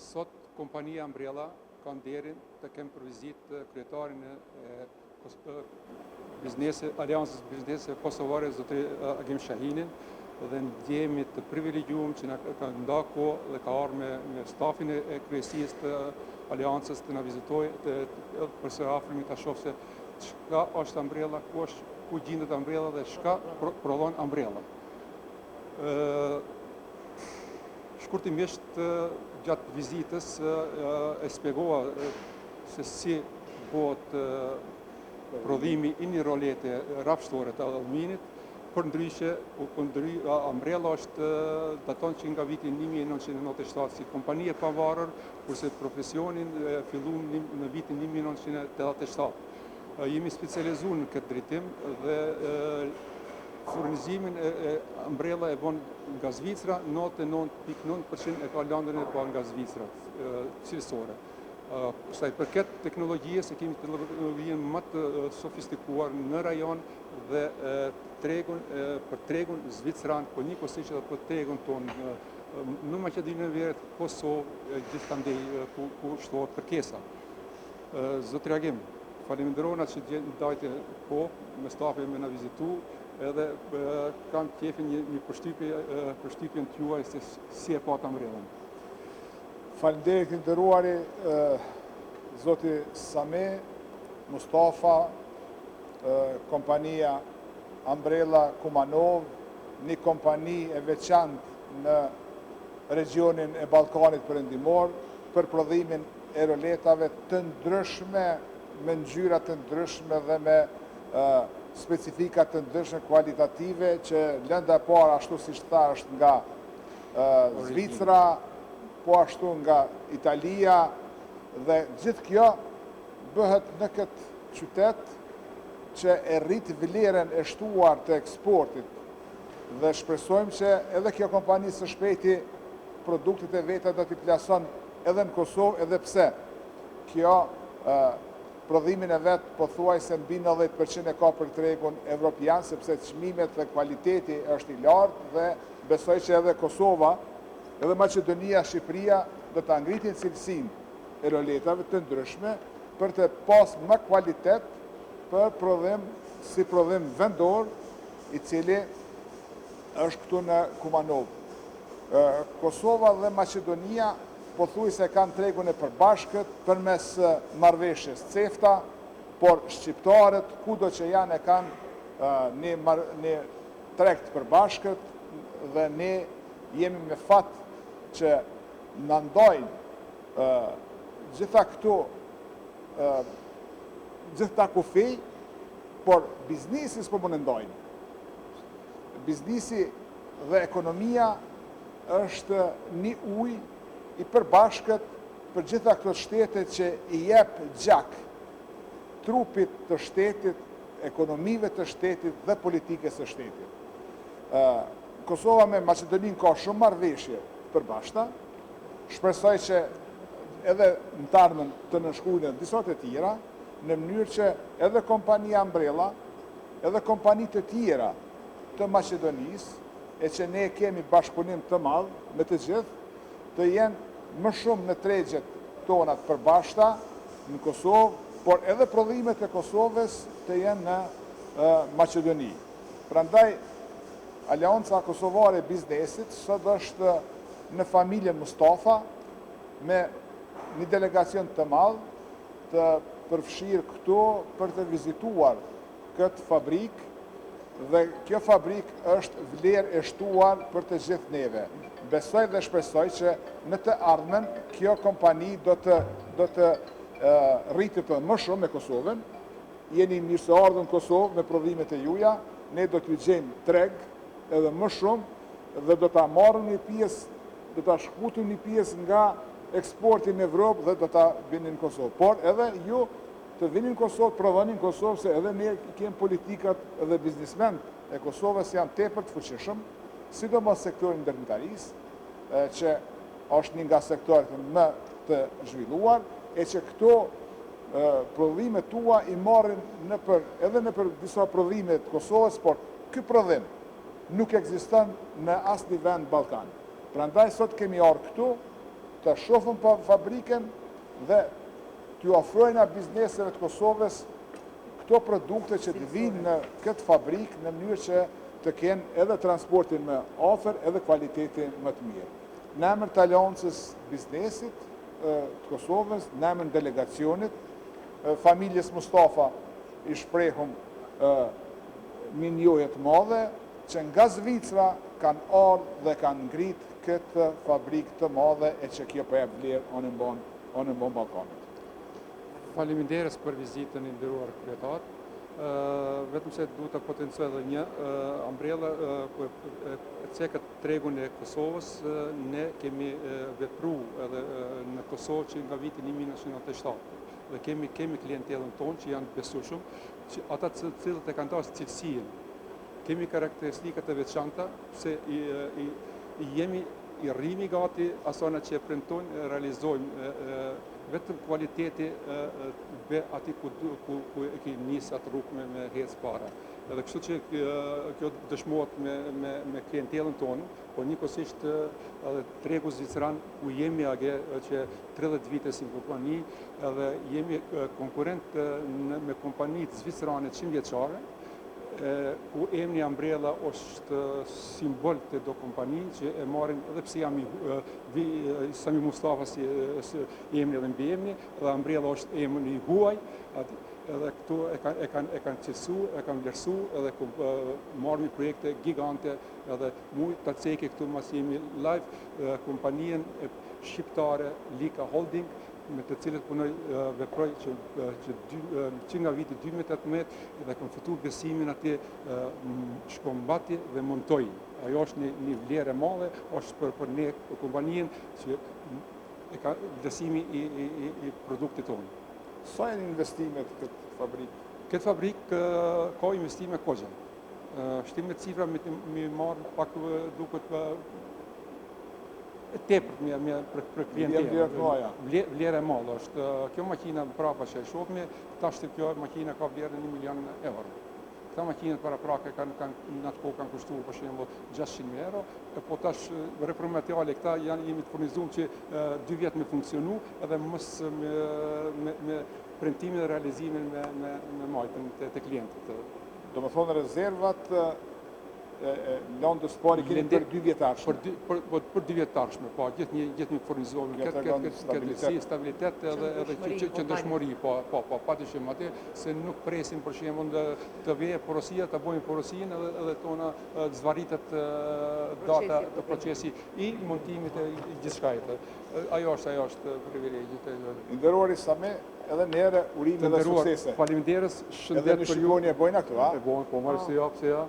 Sot kompania Umbrella ka nderin të kem për vizitë kryetarin e Aleancës Biznese Kosovare, zotri Agim Shahinin, dhe ndjehemi të privilegjuar që na ka ndarë kohë dhe ka ardhur me stafin e kryesisë të Aleancës të na vizitojë për së afërmi ta shoh se çka është Umbrella, ku gjendet Umbrella dhe çka prodhon Umbrella. Shkurtimisht gjatë vizitës e shpjegova se si bëhet prodhimi i një rolete rrafshtore të aluminit. Përndryshe, Umbrella daton që nga viti 1997 si kompani e pavarur, kurse profesionin filluam në vitin 1987. Jemi specializuar në këtë drejtim dhe furnizimin e Umbrella e bën nga Zvicra, 99.9% e ka lëndën e bën nga Zvicra, cilësore. Sa i përket teknologjisë, kemi teknologjinë më të sofistikuar në rajon dhe për tregun zvicran, po njëkohësisht edhe për tregun tonë në Maqedoninë e Veriut, Kosovë, gjithandej ku shtohet kërkesa. Zotri Agim, falenderoj që ndajte kohë me stafin me na vizitu, edhe kam qefin një përshtypjen tuaj se si e pat Umbrellën. Faleminderit të nderuari, zoti Same, Mustafa, kompania Umbrella Kumanov, një kompani e veçantë në regionin e Ballkanit Perëndimor për prodhimin e roletave të ndryshme, me ngjyra të ndryshme dhe me specifika të ndryshme kualitative, që lënda e parë, ashtu siç tha, është nga Zvicra, po ashtu nga Italia, dhe gjithë kjo bëhet në këtë qytet që e rrit vlerën e shtuar të eksportit, dhe shpresojmë që edhe kjo kompani së shpejti produktet e veta do t'i plason edhe në Kosovë, edhe pse kjo prodhimin e vetë pothuajse mbi 90% e ka për tregun evropian, sepse çmimet dhe kualiteti është i lartë, dhe besoj që edhe Kosova, edhe Maqedonia, Shqipëria do të ngritin cilësinë e roletave të ndryshme për të pas më kualitet për prodhim si prodhim vendor, i cili është këtu në Kumanov. Kosova dhe Maqedonia pothuajse kanë tregun e përbashkët përmes marrëveshjes CEFTA, por shqiptarët kudo që janë e kanë një treg të përbashkët, dhe ne jemi me fat që na ndajnë gjitha këto gjitha kufij, por biznisi s'po më ndajnë. Biznisi dhe ekonomia është një ujë i përbashkët për gjitha këto shtete që i jep gjak trupit të shtetit, ekonomive të shtetit dhe politikës së shtetit. Kosova me Maqedoninë ka shumë marrëveshje të përbashkëta. Shpresoj që edhe në të ardhmen të nënshkruhen disa të tjera, në mënyrë që edhe kompania Umbrella, edhe kompani të tjera të Maqedonisë, e që ne kemi bashkëpunim të madh me të gjithë, të jenë më shumë në tregjet tona të përbashkëta në Kosovë, por edhe prodhimet e Kosovës të jenë në Maqedoni. Prandaj Aleanca Kosovare e Biznesit sot është në familjen Mustafa, me një delegacion të madh të përfshirë këtu për të vizituar këtë fabrikë, dhe kjo fabrikë është vlerë e shtuar për të gjithë neve. Besoj dhe shpresoj që në të ardhmen kjo kompani do të rritet më shumë me Kosovën. Jeni mirë se ardhur në Kosovë me prodhimet e juaja, ne do t'ju gjejmë treg edhe më shumë, dhe do ta marrim një pjesë, do ta shkputim një pjesë nga eksporti në Evropë dhe do ta vinin në Kosovë. Por edhe ju të vinin në Kosovë, prodhoni në Kosovë, se edhe ne kemi politikat dhe biznismenët e Kosovës janë tepër të fuqishëm, sidomos sektori ndërmitarisë, që është një nga sektorët më të zhvilluar, e që këto prodhimet tua i marrin edhe në për disa prodhime të Kosovës, por ky prodhim nuk ekziston në asnjë vend Ballkan. Prandaj sot kemi ardhur këtu të shohim pa fabrikën dhe t'ju ofrojnë bizneseve të Kosovës këto produkte që të vinë në këtë fabrikë në mënyrë që të kenë edhe transportin më afër edhe kualitetin më të mirë. Në emër të Aleancës Biznesit të Kosovës, në emër delegacionit, familjes Mustafa i shprehum minjoje të madhe që nga Zvicra kanë ardhur dhe kanë ngrit këtë fabrikë të madhe e që kjo po jep vlerë anë mbon Ballkanit. Faleminderes për vizitën e nderuar kryetar. Vetëm se duhet të potencoj edhe një ambrella për cekët tregun e Kosovës, ne kemi vepru edhe në Kosovë që nga viti 1997 dhe kemi klientellën tonë që janë besueshëm, që ata të cilët e kanë dasë cilësinë. Kemi karakteristikat e veçanta se i rrimi gati asana që e premtojnë, realizojmë vetëm kualiteti be ati ku e ki njësë atë rrugë me hecë para. Edhe kështu që kjo dëshmohet me klientellën tonë, po njëkohësisht edhe tregu zvicran ku jemi age që 30 vite si kompani, edhe jemi konkurent me kompanitë zvicrane 100 vjeçare, ku emri Ambrella është simbol të do kompani që e marrin edhe pse Sami Mustafa si emri dhe mbi emri, dhe Ambrella është emri i huaj, edhe këtu e kanë cilësu, e kanë vlerësu, edhe marrë projekte gigante, edhe mu të ceke këtu mas jemi live kompanien shqiptare Lika Holding, me të cilët punoj veproj që nga viti 2018 dhe kam fitu besimin atje shkombati dhe montoj. Ajo është një vlerë e madhe, është për ne kompanien që e ka vlerësimi i produktit tonë. Sa janë investimet këtë fabrikë? Këtë fabrikë ka investime kogja. Shtimet cifra mi marë pak duket tepër për klientellën. Vlerë e madhe është. Kjo makina prapa që e shohmi, tash kjo makina ka vlerën 1 milion euro. Këta makinat para prake në atë kohë kanë kushtuar për shembull 600.000 euro, po tash repromateriale këta jemi të furnizuar që 2 vjet me funksionu edhe mos me premtimin dhe realizimin me majtën të klientit. Do më thonë rezervat lëndës pari keni për 2 vjetarshme? Për 2 vjetarshme, po, gjithë një furnizohen, këtë stabilitet edhe qëndërshmëri, po, patyshim atë, se nuk presim për shembull të vijë porosia, të bojmë porosinë edhe tona të zvaritet data të procesi i montimit e gjithçka. Ajo është privilegjit. Nderuari Sami, edhe nere urime dhe suksese. Faleminderes, shëndet për ju. Edhe në Shqiponi e bojna këtu, a? E bojnë, po marrë se ja.